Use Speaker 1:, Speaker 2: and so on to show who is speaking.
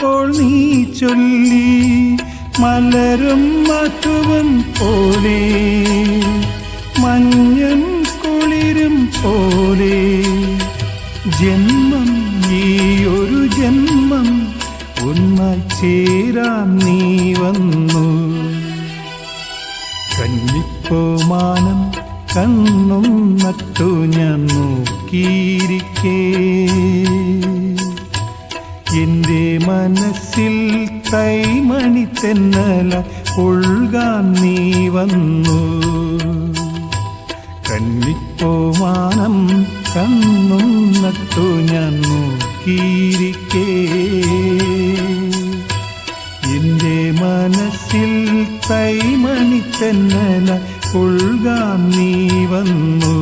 Speaker 1: വന്നപ്പോൾ നീ ചൊല്ലി മലരും മധുവും പോലെ മഞ്ഞും കുളിരും പോലെ ജന്മം ഈ ഒരു ജന്മം ഒന്നായി ചേരാൻ നീ വന്നു. കന്നിപ്പോമാനം കണ്ണും നട്ടു ഞാൻ നോക്കിയിരിക്കേ എൻ്റെ മനസ്സിൽ തൈമണി തെന്നല ഒഴുകാൻ നീ വന്നു. കന്നിപ്പോമാനം കണ്ണും നട്ടു ഞാൻ നോക്കിയിരിക്കേ എൻ്റെ മനസ്സിൽ തൈമണി തെന്നല ഒഴുകാൻ നീ വന്നു.